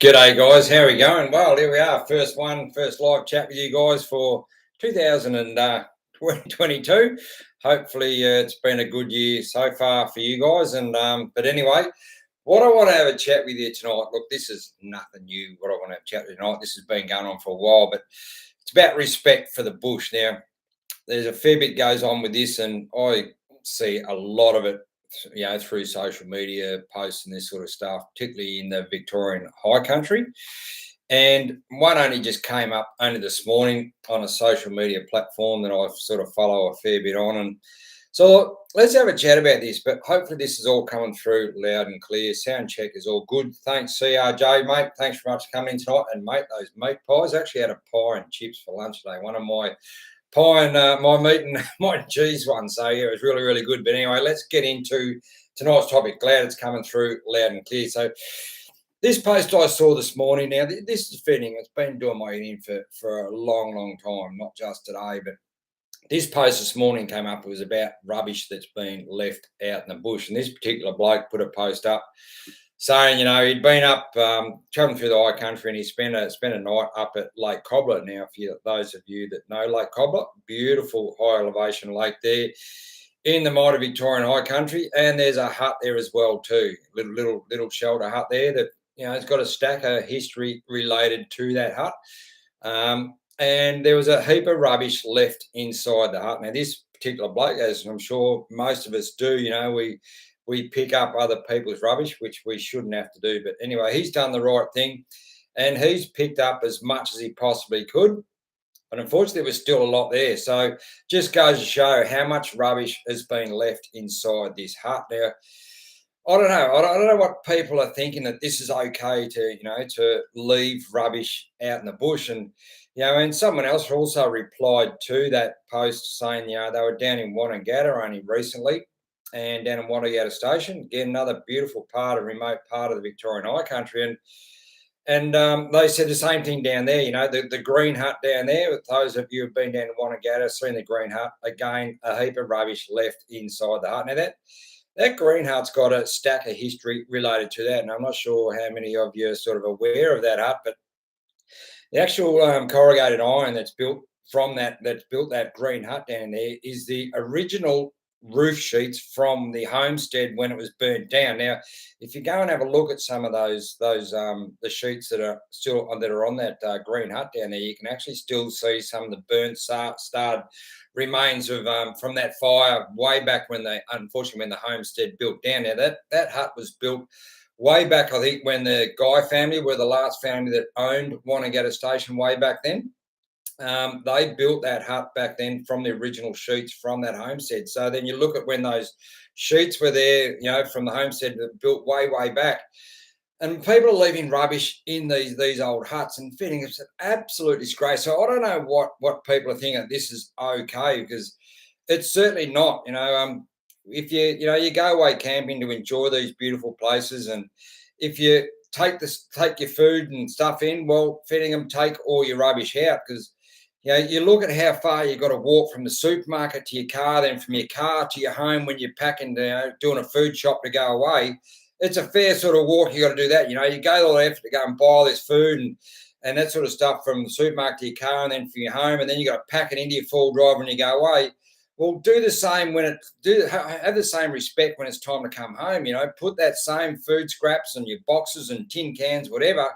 G'day guys, how are we going? Well, here we are, first live chat with you guys for 2022. Hopefully it's been a good year so far for you guys. But anyway, what I want to have a chat with you tonight, look, this is nothing new, what I want to have a chat with you tonight. This has been going on for a while, but it's about respect for the bush. Now, there's a fair bit goes on with this, and I see a lot of it, through social media posts and this sort of stuff, particularly in the Victorian High Country. And one only just came up only this morning on a social media platform that I sort of follow a fair bit on. And so let's have a chat about this, but hopefully this is all coming through loud and clear. Sound check is all good. Thanks, CRJ, mate. Thanks very much for coming in tonight. And, mate, those meat pies, I actually had a pie and chips for lunch today. One of my pie and my meat and my cheese one. So, yeah, it was really, really good. But anyway, let's get into tonight's topic. Glad it's coming through loud and clear. So this post I saw this morning, now this is fitting. It's been doing my eating for a long, long time, not just today. But this post this morning came up. It was about rubbish that's been left out in the bush. And this particular bloke put a post up saying, he'd been up travelling through the high country, and he spent a night up at Lake Cobbler. Now, those of you that know Lake Cobbler, beautiful high elevation lake there in the mighty Victorian High Country, and there's a hut there as well too, little shelter hut there that it's got a stack of history related to that hut. And there was a heap of rubbish left inside the hut. Now, this particular bloke, as I'm sure most of us do, we pick up other people's rubbish, which we shouldn't have to do. But anyway, he's done the right thing, and he's picked up as much as he possibly could. But unfortunately, there was still a lot there. So just goes to show how much rubbish has been left inside this hut. Now, I don't know. I don't know what people are thinking, that this is okay to leave rubbish out in the bush. And someone else also replied to that post saying, they were down in Wonnagatta only recently, and down in Wonnagatta Station, again, another beautiful remote part of the Victorian High Country. And they said the same thing down there, the green hut down there. Those of you who've been down to Wonnagatta, seen the green hut, again, a heap of rubbish left inside the hut. Now, that green hut's got a stack of history related to that, and I'm not sure how many of you are sort of aware of that hut, but the actual corrugated iron that's built that green hut down there is the original roof sheets from the homestead when it was burnt down. Now, if you go and have a look at some of the sheets that are on that green hut down there, you can actually still see some of the burnt starred remains of from that fire way back when the homestead built down. Now, that hut was built way back, I think, when the Guy family were the last family that owned Wonnagatta Station way back then. They built that hut back then from the original sheets from that homestead. So then you look at when those sheets were there, from the homestead built way, way back. And people are leaving rubbish in these old huts and fitting. It's an absolute disgrace. So I don't know what people are thinking, this is okay, because it's certainly not. If you go away camping to enjoy these beautiful places, and if you take your food and stuff in, well, fitting them, take all your rubbish out, because you look at how far you've got to walk from the supermarket to your car, then from your car to your home when you're packing, doing a food shop to go away. It's a fair sort of walk. You got to do that. You go all the effort to go and buy all this food and that sort of stuff from the supermarket to your car, and then from your home, and then you got to pack it into your full drive when you go away. Well, do the same have the same respect when it's time to come home. Put that same food scraps and your boxes and tin cans, whatever,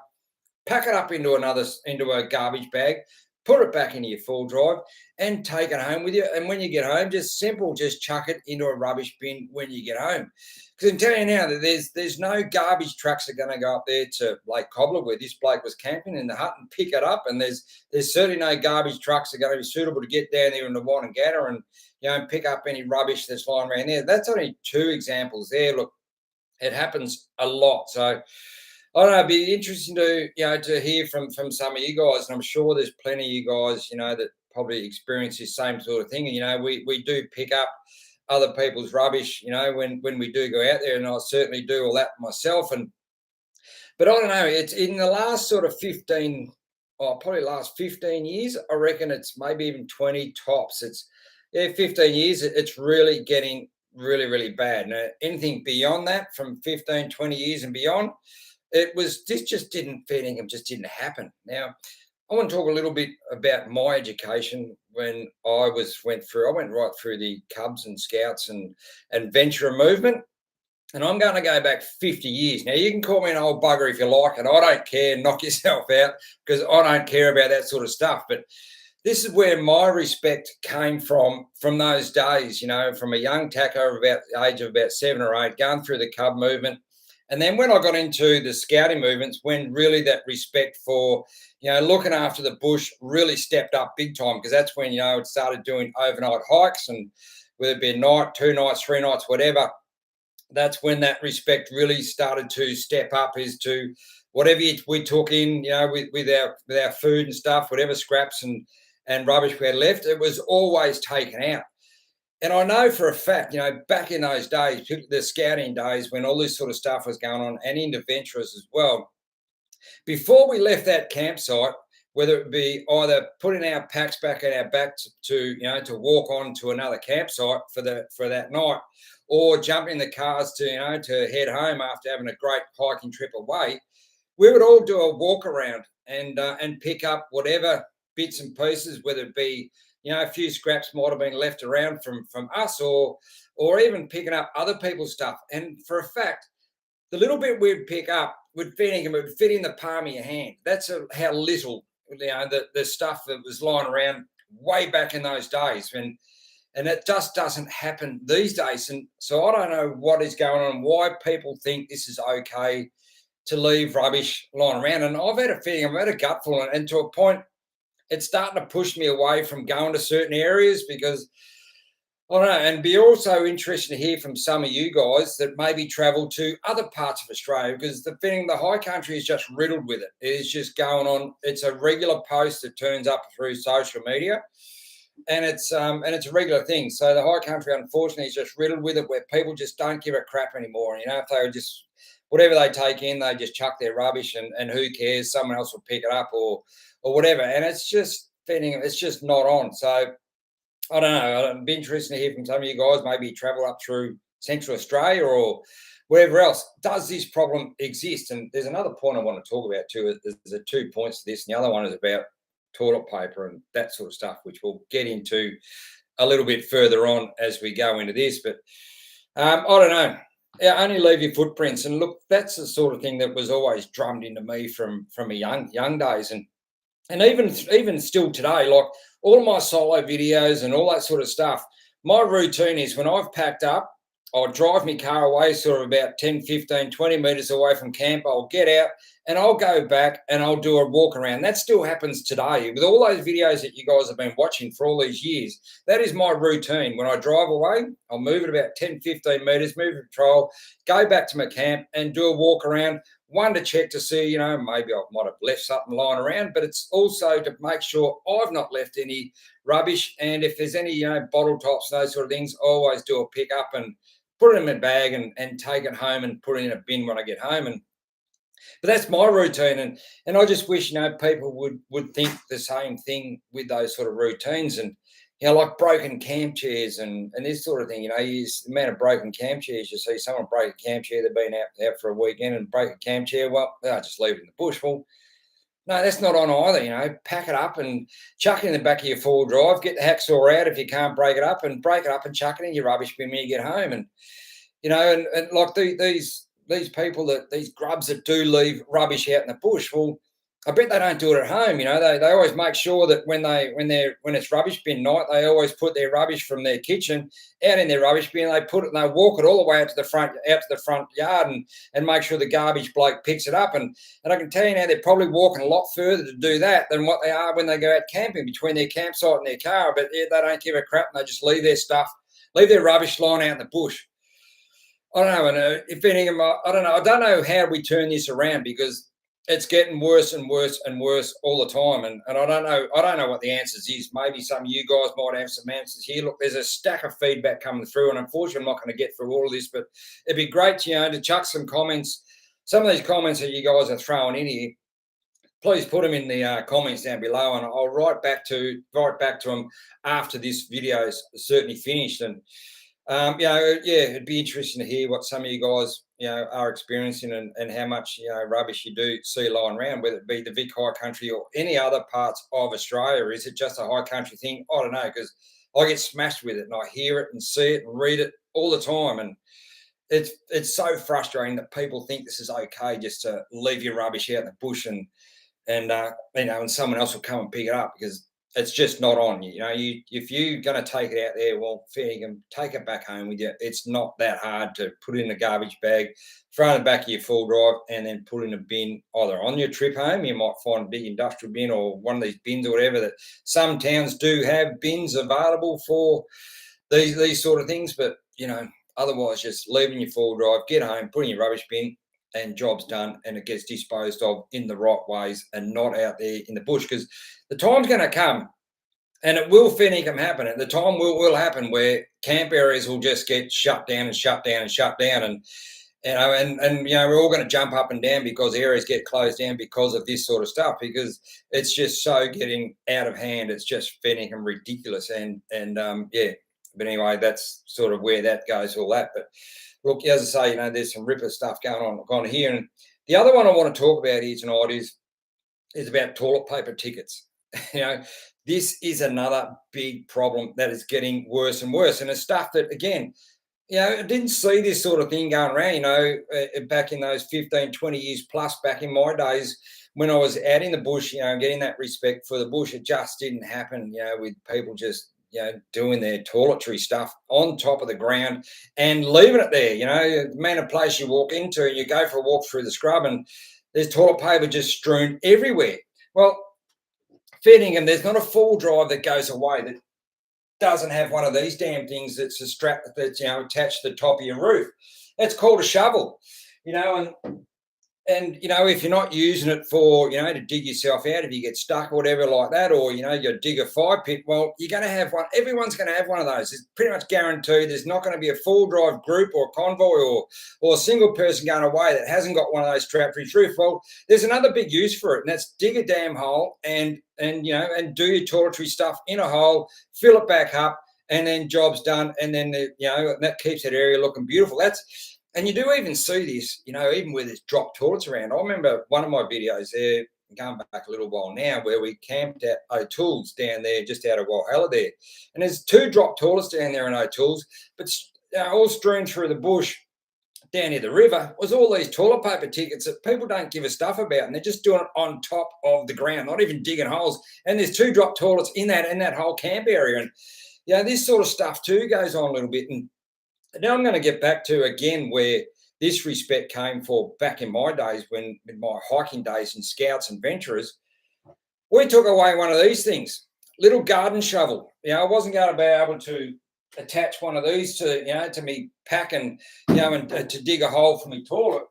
pack it up into a garbage bag, put it back into your full drive, and take it home with you. And when you get home, just chuck it into a rubbish bin when you get home. Because I'm telling you now that there's no garbage trucks that are going to go up there to Lake Cobbler, where this bloke was camping in the hut, and pick it up. And there's certainly no garbage trucks that are going to be suitable to get down there in the Wonnagatta and pick up any rubbish that's lying around there. That's only two examples there. Look, it happens a lot. So I don't know, it'd be interesting to hear from some of you guys, and I'm sure there's plenty of you guys, that probably experience this same sort of thing. And we do pick up other people's rubbish, when we do go out there, and I certainly do all that myself. But I don't know, it's in the last sort of 15 years, I reckon it's maybe even 20 tops. 15 years, it's really getting really, really bad. Now, anything beyond that, from 15, 20 years and beyond, this just didn't feeding him just didn't happen. Now, I want to talk a little bit about my education when I went right through the Cubs and Scouts and Venture movement. And I'm going to go back 50 years. Now, you can call me an old bugger if you like, and I don't care. Knock yourself out, because I don't care about that sort of stuff. But this is where my respect came from those days, from a young tacker about the age of about 7 or 8, going through the Cub movement. And then when I got into the scouting movements, when really that respect for, looking after the bush really stepped up big time, because that's when, it started doing overnight hikes, and whether it be a night, 2 nights, 3 nights, whatever, that's when that respect really started to step up, is to whatever we took in, with our food and stuff, whatever scraps and rubbish we had left, it was always taken out. And I know for a fact, back in those days, the scouting days, when all this sort of stuff was going on, and into venturers as well, before we left that campsite, whether it be either putting our packs back at our back to walk on to another campsite for that night, or jump in the cars to head home after having a great hiking trip away, we would all do a walk around and pick up whatever bits and pieces, whether it be a few scraps might have been left around from us, or even picking up other people's stuff. And for a fact, the little bit we'd pick up would fit in the palm of your hand. That's how little the stuff that was lying around way back in those days. And it just doesn't happen these days. And so I don't know what is going on, why people think this is okay to leave rubbish lying around. And I've had a feeling, I've had a gutful, and to a point, it's starting to push me away from going to certain areas, because I don't know. And be also interested to hear from some of you guys that maybe travel to other parts of Australia, because the high country is just riddled with it. It is just going on. It's a regular post that turns up through social media, and it's a regular thing. So the high country, unfortunately, is just riddled with it, where people just don't give a crap anymore. And, if they would just, whatever they take in, they just chuck their rubbish, and who cares? Someone else will pick it up or whatever. And it's just not on. So I don't know. I'd be interested to hear from some of you guys, maybe travel up through Central Australia or wherever else. Does this problem exist? And there's another point I want to talk about too. There's 2 points to this. And the other one is about toilet paper and that sort of stuff, which we'll get into a little bit further on as we go into this. But I don't know. Yeah, only leave your footprints. And look, that's the sort of thing that was always drummed into me from a young days. And even still today, like all my solo videos and all that sort of stuff, my routine is when I've packed up, I'll drive my car away sort of about 10, 15, 20 metres away from camp. I'll get out and I'll go back and I'll do a walk around. That still happens today. With all those videos that you guys have been watching for all these years, that is my routine. When I drive away, I'll move it about 10, 15 metres, move the patrol, go back to my camp and do a walk around. One, to check to see, maybe I might have left something lying around, but it's also to make sure I've not left any rubbish. And if there's any, bottle tops, those sort of things, I always do a pick up and put it in my bag and take it home and put it in a bin when I get home. But that's my routine. And I just wish, people would think the same thing with those sort of routines. And, like broken camp chairs and this sort of thing, the amount of broken camp chairs, you see someone break a camp chair, they've been out for a weekend and break a camp chair, well, they'll just leave it in the bush. Well, no, that's not on either, pack it up and chuck it in the back of your four-wheel drive, get the hacksaw out if you can't break it up and chuck it in your rubbish bin when you get home. And, and like these people, these grubs that do leave rubbish out in the bush, well, I bet they don't do it at home. They always make sure that when it's rubbish bin night, they always put their rubbish from their kitchen out in their rubbish bin. They put it and they walk it all the way out to the front yard and make sure the garbage bloke picks it up. And I can tell you now, they're probably walking a lot further to do that than what they are when they go out camping between their campsite and their car. But they don't give a crap and they just leave their rubbish lying out in the bush. I don't know. And if any of them, I don't know. I don't know how we turn this around, because it's getting worse and worse and worse all the time. And I don't know what the answers is. Maybe some of you guys might have some answers here. Look, there's a stack of feedback coming through, and unfortunately I'm not going to get through all of this, but it'd be great, to chuck some comments. Some of these comments that you guys are throwing in here, please put them in the comments down below, and I'll write back to them after this video is certainly finished. And it'd be interesting to hear what some of you guys are experiencing, and how much rubbish you do see lying around, whether it be the Vic High Country or any other parts of Australia. Is it just a high country thing? I don't know, because I get smashed with it and I hear it and see it and read it all the time, and it's so frustrating that people think this is okay just to leave your rubbish out in the bush, and someone else will come and pick it up, because it's just not on you. If you're going to take it out there, well, fair dinkum, take it back home with you. It's not that hard to put it in a garbage bag, throw it in the back of your full drive, and then put in a bin either on your trip home. You might find a big industrial bin or one of these bins or whatever. That some towns do have bins available for these sort of things, but otherwise, just leaving your full drive, get home, put in your rubbish bin, and job's done, and it gets disposed of in the right ways and not out there in the bush. Because the time's going to come, and it will happen, and the time will happen where camp areas will just get shut down and shut down and shut down, and we're all going to jump up and down because areas get closed down because of this sort of stuff, because it's just so getting out of hand. It's just ridiculous, yeah. But anyway, that's sort of where that goes, all that. But look, as I say, there's some ripper stuff going on here. And the other one I want to talk about here tonight is about toilet paper tickets. This is another big problem that is getting worse and worse. And it's stuff that, again, I didn't see this sort of thing going around, back in those 15, 20 years plus back in my days when I was out in the bush, getting that respect for the bush. It just didn't happen, with people just doing their toiletry stuff on top of the ground and leaving it there. The amount of place you walk into and you go for a walk through the scrub and there's toilet paper just strewn everywhere. Well, fair dinkum, there's not a full drive that goes away that doesn't have one of these damn things that's a strap that's attached to the top of your roof. That's called a shovel. And if you're not using it for, to dig yourself out if you get stuck or whatever like that, or, you dig a fire pit, well, you're going to have one. Everyone's going to have one of those. It's pretty much guaranteed. There's not going to be a full drive group or convoy or a single person going away that hasn't got one of those strapped to his roof. Well, there's another big use for it, and that's dig a damn hole and do your toiletry stuff in a hole, fill it back up, and then job's done. And then, that keeps that area looking beautiful. And you do even see this, even where there's drop toilets around. I remember one of my videos there, going back a little while now, where we camped at O'Toole's down there, just out of Walhalla there. And there's 2 drop toilets down there in O'Toole's, but all strewn through the bush down near the river was all these toilet paper tickets that people don't give a stuff about. And they're just doing it on top of the ground, not even digging holes. And there's 2 drop toilets in that whole camp area. And, this sort of stuff too goes on a little bit. And now I'm going to get back to, again, where this respect came for back in my days, in my hiking days and scouts and venturers. We took away one of these things, little garden shovel. I wasn't going to be able to attach one of these to me pack and to dig a hole for my toilet.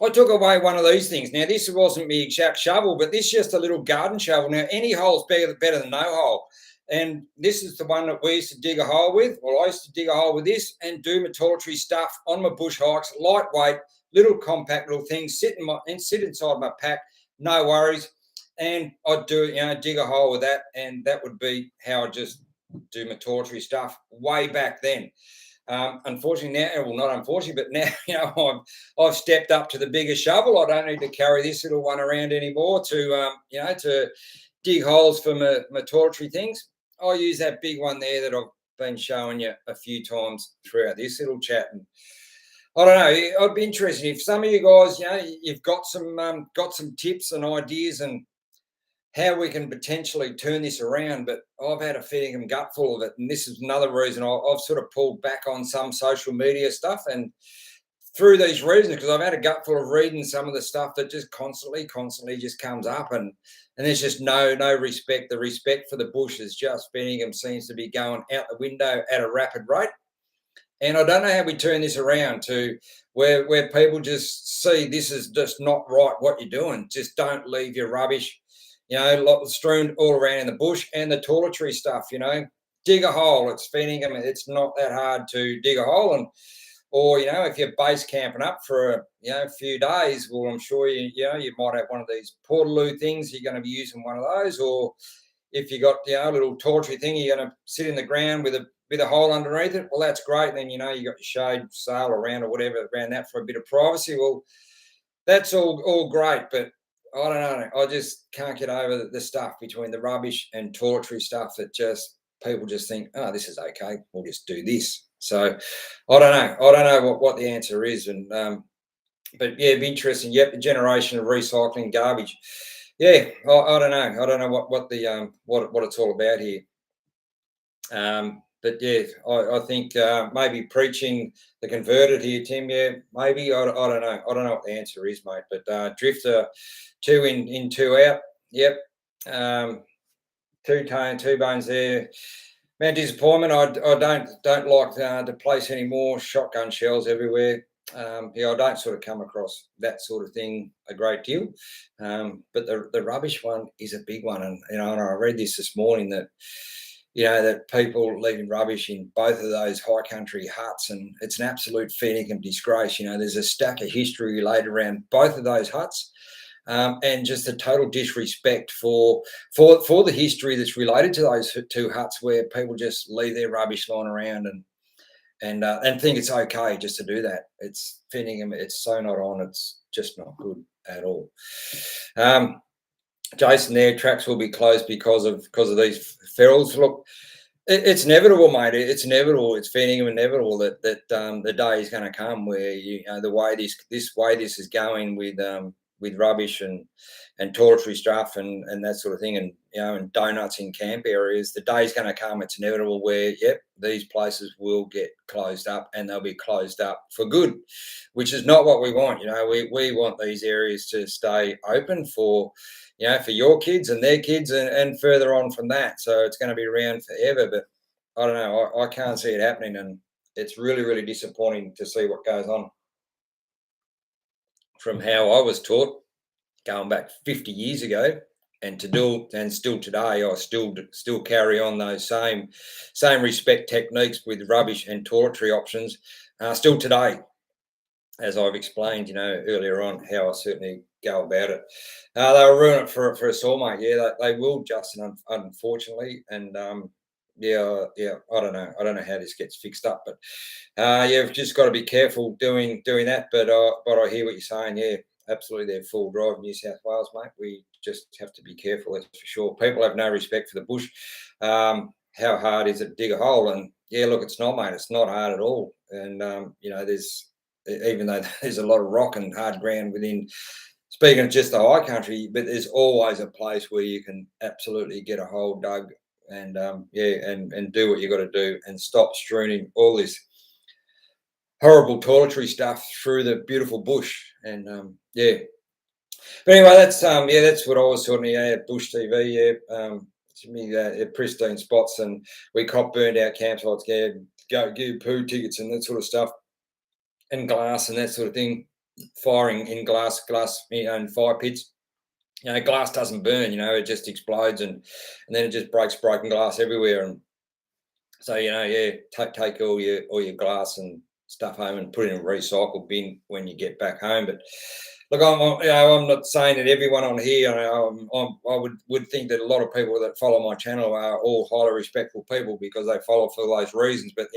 I took away one of these things. Now, this wasn't my exact shovel, but this is just a little garden shovel. Now, any hole's better than no hole. And this is the one that we used to dig a hole with. Well, I used to dig a hole with this and do my toiletry stuff on my bush hikes, lightweight, little compact little things, sit inside my pack, no worries. And I'd do, dig a hole with that, and that would be how I just do my toiletry stuff way back then. Unfortunately now, well, not unfortunately, but now, I've stepped up to the bigger shovel. I don't need to carry this little one around anymore to dig holes for my toiletry things. I use that big one there that I've been showing you a few times throughout this little chat. And I don't know, I'd be interested if some of you guys, you've got some tips and ideas and how we can potentially turn this around. But I've had a feeling gut full of it, and this is another reason I've sort of pulled back on some social media stuff, and through these reasons, because I've had a gut full of reading some of the stuff that just constantly just comes up, and there's just no respect. The respect for the bush is just Birmingham seems to be going out the window at a rapid rate. And I don't know how we turn this around to where people just see this is just not right what you're doing. Just don't leave your rubbish, strewn all around in the bush, and the toiletry stuff, dig a hole. It's Birmingham. It's not that hard to dig a hole. Or, if you're base camping up for a few days, well, I'm sure you might have one of these portaloo things. You're going to be using one of those. Or if you got a little toiletry thing, you're going to sit in the ground with a with a hole underneath it, well, that's great. Then you got your shade sail around or whatever around that for a bit of privacy. Well, that's all great, but I don't know. I just can't get over the stuff between the rubbish and toiletry stuff that just people just think, oh, this is okay. We'll just do this. So I don't know. I don't know what the answer is, and but yeah, it'd be interesting. Yep, the generation of recycling garbage. Yeah, I don't know. I don't know what the what it's all about here. But yeah, I think maybe preaching the converted here, Tim. Yeah, maybe I don't know. I don't know what the answer is, mate. But drifter, two in, two out. Yep. Um, two bones there. Man, disappointment. I don't like to place any more shotgun shells everywhere. Yeah, I don't sort of come across that sort of thing a great deal. But the rubbish one is a big one, and and I read this morning that that people leaving rubbish in both of those high country huts, and it's an absolute Fennican disgrace. There's a stack of history laid around both of those huts, and just a total disrespect for the history that's related to those two huts, where people just leave their rubbish lying around and think it's okay just to do that. It's Fenningham. It's so not on. It's just not good at all. Jason, their tracks will be closed because of these ferals. Look, it's inevitable, mate. It's inevitable. It's Fenningham inevitable that the day is going to come where the way this is going with rubbish and toiletry stuff and that sort of thing, and donuts in camp areas. The day is going to come. It's inevitable where these places will get closed up, and they'll be closed up for good, which is not what we want. We want these areas to stay open for for your kids and their kids and further on from that. So it's going to be around forever. But I don't know. I can't see it happening, and it's really, really disappointing to see what goes on. From how I was taught, going back 50 years ago, and still today, I still carry on those same respect techniques with rubbish and toiletry options. Still today, as I've explained, earlier on, how I certainly go about it. They'll ruin it for us all, mate. Yeah, they will, Justin, unfortunately. And yeah, I don't know. I don't know how this gets fixed up, but yeah, we've just got to be careful doing that. But I hear what you're saying. Yeah, absolutely, they're full drive in New South Wales, mate. We just have to be careful, that's for sure. People have no respect for the bush. How hard is it to dig a hole? And yeah, look, it's not, mate. It's not hard at all. And there's even though there's a lot of rock and hard ground within, speaking of just the high country, but there's always a place where you can absolutely get a hole dug and and do what you got to do and stop strewing all this horrible toiletry stuff through the beautiful bush. And yeah, but anyway, that's what I was talking about. Bush TV, pristine spots, and we cop burned out campsites, go give poo tickets and that sort of stuff, and glass and that sort of thing, firing in glass, and fire pits. Glass doesn't burn. It just explodes and then it just breaks broken glass everywhere. And so take all your glass and stuff home and put it in a recycle bin when you get back home. But look, I'm not saying that everyone on here. I would think that a lot of people that follow my channel are all highly respectful people because they follow for those reasons. But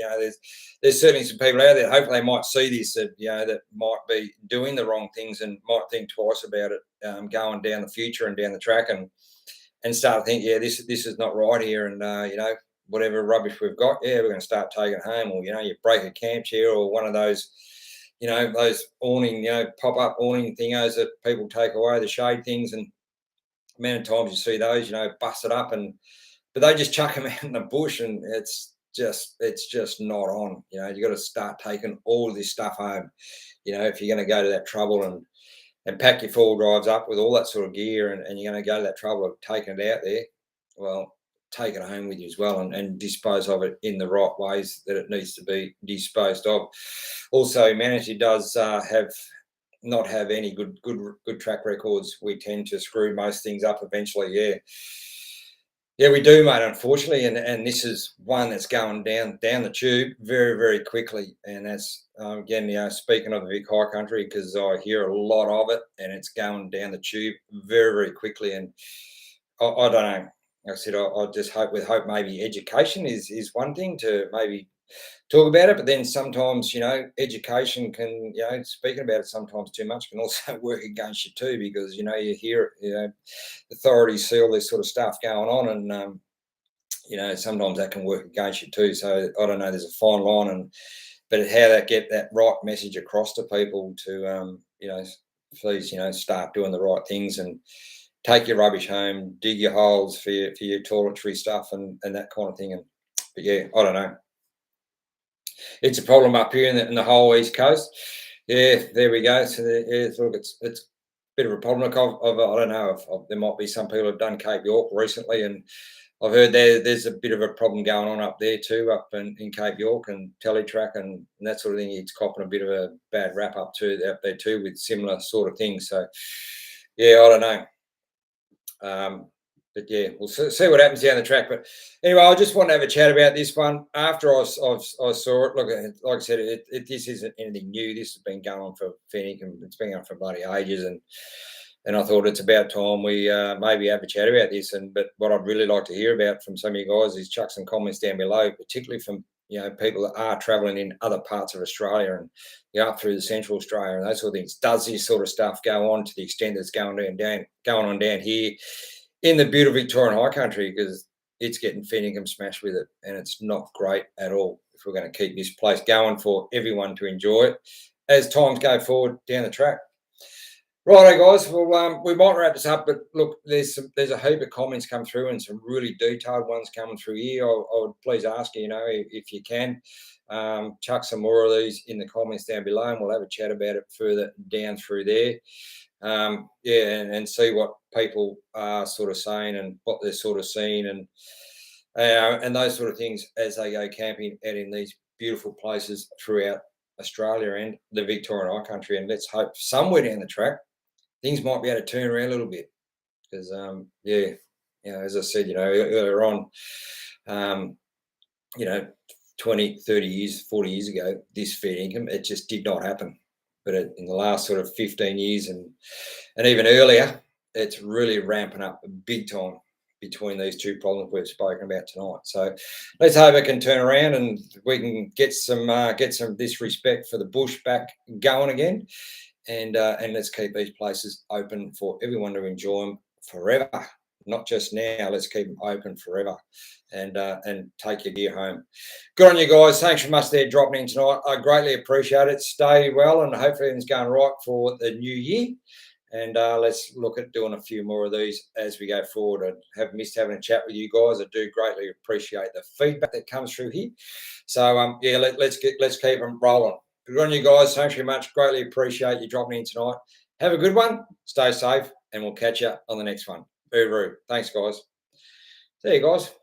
there's certainly some people out there. Hopefully, they might see this that might be doing the wrong things and might think twice about it going down the future and down the track and start to think, this is not right here, and whatever rubbish we've got, we're going to start taking it home, or you break a camp chair or one of those. Those awning, pop-up awning thingos that people take away, the shade things, and amount of times you see those, busted up, but they just chuck them out in the bush, and it's just not on. You got to start taking all this stuff home. If you're going to go to that trouble and pack your four drives up with all that sort of gear, and you're going to go to that trouble of taking it out there, well, take it home with you as well and dispose of it in the right ways that it needs to be disposed of. Also, humanity does not have any good track records. We tend to screw most things up eventually. Yeah, we do, mate, unfortunately, and this is one that's going down the tube very, very quickly. And that's again, speaking of the Vic High Country, because I hear a lot of it, and it's going down the tube very, very quickly. And I don't know. like I said, I just hope maybe education is one thing to maybe talk about it, but then sometimes, education can, speaking about it sometimes too much can also work against you too, because, you hear, authorities see all this sort of stuff going on, and, sometimes that can work against you too. So I don't know, there's a fine line, but how to get that right message across to people to, please, start doing the right things and take your rubbish home, dig your holes for your toiletry stuff and that kind of thing. But yeah, I don't know. It's a problem up here in the whole East Coast. Yeah, there we go. So look, it's a bit of a problem. Like I don't know if there might be some people who've done Cape York recently, and I've heard there's a bit of a problem going on up there too, up in Cape York and Teletrack and that sort of thing. It's copping a bit of a bad rap up too up there too with similar sort of things. So yeah, I don't know. But yeah, we'll see what happens down the track. But anyway, I just want to have a chat about this one after I saw it. Look, like I said, this isn't anything new. This has been going on for Fennec, and it's been going for bloody ages. And I thought it's about time we maybe have a chat about this. But what I'd really like to hear about from some of you guys is chuck some comments down below, particularly from people that are travelling in other parts of Australia and up through the Central Australia and those sort of things. Does this sort of stuff go on to the extent that's going on down here in the beautiful Victorian High Country? Because it's getting Fennec smashed with it, and it's not great at all. If we're going to keep this place going for everyone to enjoy it as times go forward down the track. Righto, guys. Well, we might wrap this up, but look, there's a heap of comments come through and some really detailed ones coming through here. I would please ask you, if you can, chuck some more of these in the comments down below, and we'll have a chat about it further down through there. And see what people are sort of saying and what they're sort of seeing and those sort of things as they go camping out in these beautiful places throughout Australia and the Victorian High Country. And let's hope somewhere down the track things might be able to turn around a little bit, because as I said, earlier on, 20, 30 years, 40 years ago, this fair income, it just did not happen. But in the last sort of 15 years and even earlier, it's really ramping up big time between these two problems we've spoken about tonight. So let's hope it can turn around and we can get some this respect for the bush back going again. And let's keep these places open for everyone to enjoy them forever, not just now. Let's keep them open forever, and take your gear home. Good on you guys. Thanks so much there dropping in tonight. I greatly appreciate it. Stay well, and hopefully everything's going right for the new year. And let's look at doing a few more of these as we go forward. I have missed having a chat with you guys. I do greatly appreciate the feedback that comes through here. So let's keep them rolling. Good on you guys. Thanks very much. Greatly appreciate you dropping in tonight. Have a good one. Stay safe, and we'll catch you on the next one. Thanks, guys. See you guys.